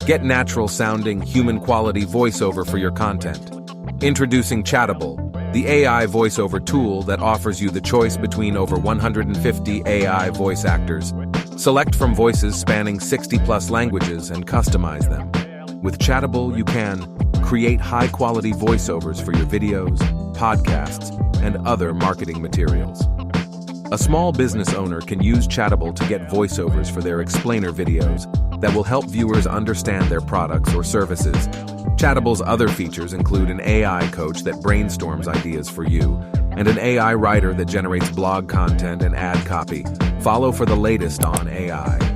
Get natural-sounding, human-quality voiceover for your content. Introducing Chatable, the AI voiceover tool that offers you the choice between over 150 AI voice actors. Select from voices spanning 60-plus languages and customize them. With Chatable, you can create high-quality voiceovers for your videos, podcasts, and other marketing materials. A small business owner can use Chatable to get voiceovers for their explainer videos that will help viewers understand their products or services. Chatable's other features include an AI coach that brainstorms ideas for you, and an AI writer that generates blog content and ad copy. Follow for the latest on AI.